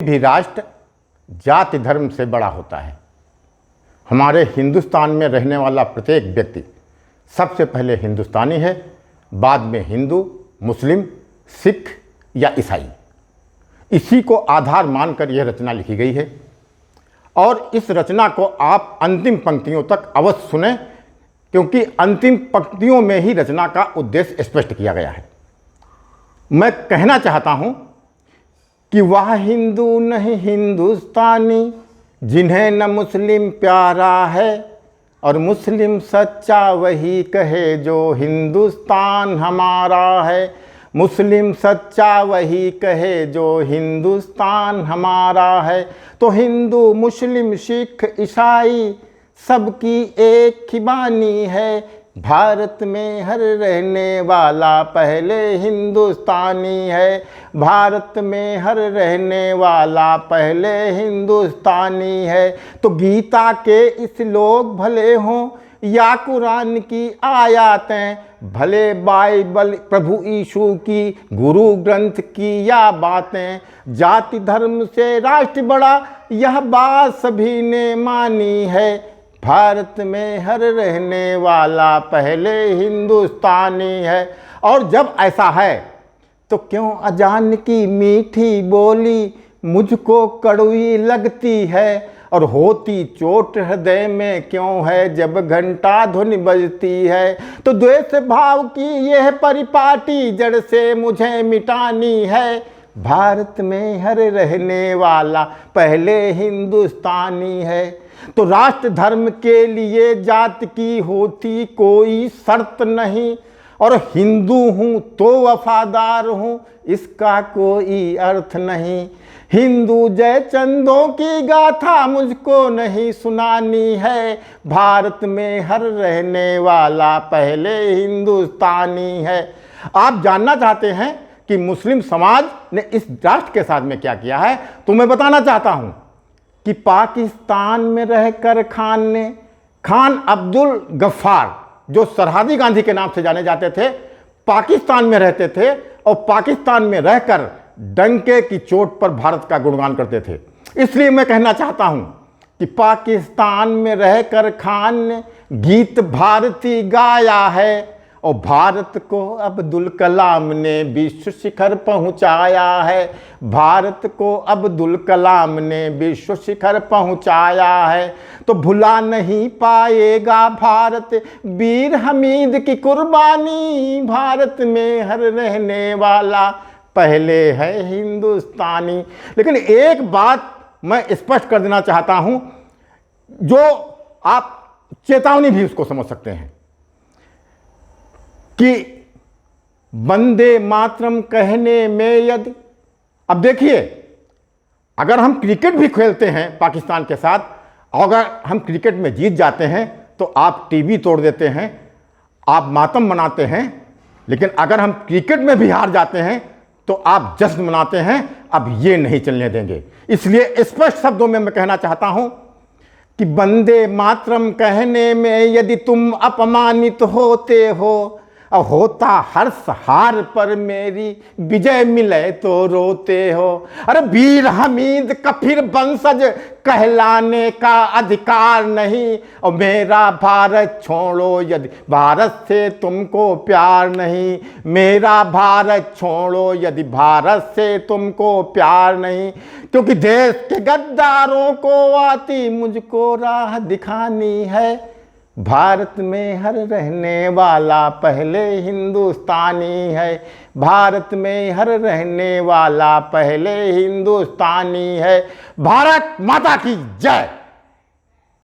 भी राष्ट्र जाति धर्म से बड़ा होता है। हमारे हिंदुस्तान में रहने वाला प्रत्येक व्यक्ति सबसे पहले हिंदुस्तानी है, बाद में हिंदू, मुस्लिम, सिख या ईसाई। इसी को आधार मानकर यह रचना लिखी गई है और इस रचना को आप अंतिम पंक्तियों तक अवश्य सुने, क्योंकि अंतिम पंक्तियों में ही रचना का उद्देश्य स्पष्ट किया गया है। मैं कहना चाहता हूं कि वह हिंदू नहीं हिंदुस्तानी जिन्हें न मुस्लिम प्यारा है, और मुस्लिम सच्चा वही कहे जो हिंदुस्तान हमारा है। मुस्लिम सच्चा वही कहे जो हिंदुस्तान हमारा है। तो हिंदू, मुस्लिम, सिख, ईसाई सबकी एक ही बानी है। भारत में हर रहने वाला पहले हिंदुस्तानी है। भारत में हर रहने वाला पहले हिंदुस्तानी है। तो गीता के इस श्लोक भले हों या कुरान की आयातें, भले बाइबल प्रभु यीशु की गुरु ग्रंथ की या बातें, जाति धर्म से राष्ट्र बड़ा यह बात सभी ने मानी है। भारत में हर रहने वाला पहले हिंदुस्तानी है। और जब ऐसा है तो क्यों अजान की मीठी बोली मुझको कड़वी लगती है, और होती चोट हृदय में क्यों है जब घंटा ध्वनि बजती है। तो द्वेष भाव की यह परिपाटी जड़ से मुझे मिटानी है। भारत में हर रहने वाला पहले हिंदुस्तानी है। तो राष्ट्र धर्म के लिए जाति की होती कोई शर्त नहीं, और हिंदू हूँ तो वफादार हूँ इसका कोई अर्थ नहीं। हिंदू जय चंदों की गाथा मुझको नहीं सुनानी है। भारत में हर रहने वाला पहले हिंदुस्तानी है। आप जानना चाहते हैं कि मुस्लिम समाज ने इस राष्ट्र के साथ में क्या किया है, तो मैं बताना चाहता हूं कि पाकिस्तान में रहकर खान अब्दुल गफ्फार, जो सरहदी गांधी के नाम से जाने जाते थे, पाकिस्तान में रहते थे और पाकिस्तान में रहकर डंके की चोट पर भारत का गुणगान करते थे। इसलिए मैं कहना चाहता हूं कि पाकिस्तान में रहकर खान ने गीत भारती गाया है, और भारत को अब्दुल कलाम ने विश्व शिखर पहुंचाया है। भारत को अब्दुल कलाम ने विश्व शिखर पहुंचाया है। तो भुला नहीं पाएगा भारत वीर हमीद की कुर्बानी। भारत में हर रहने वाला पहले है हिंदुस्तानी। लेकिन एक बात मैं स्पष्ट कर देना चाहता हूं, जो आप चेतावनी भी उसको समझ सकते हैं, कि वंदे मातरम कहने में यदि, अब देखिए, अगर हम क्रिकेट भी खेलते हैं पाकिस्तान के साथ, और अगर हम क्रिकेट में जीत जाते हैं तो आप टीवी तोड़ देते हैं, आप मातम मनाते हैं। लेकिन अगर हम क्रिकेट में भी हार जाते हैं तो आप जश्न मनाते हैं। अब ये नहीं चलने देंगे। इसलिए स्पष्ट शब्दों में मैं कहना चाहता हूं कि वंदे मातरम कहने में यदि तुम अपमानित होते हो, और होता हर्ष हार पर मेरी विजय मिले तो रोते हो। अरे वीर हमीद का फिर वंशज कहलाने का अधिकार नहीं, और मेरा भारत छोड़ो यदि भारत से तुमको प्यार नहीं। मेरा भारत छोड़ो यदि भारत से तुमको प्यार नहीं, क्योंकि देश के गद्दारों को आती मुझको राह दिखानी है। भारत में हर रहने वाला पहले हिंदुस्तानी है। भारत में हर रहने वाला पहले हिंदुस्तानी है। भारत माता की जय।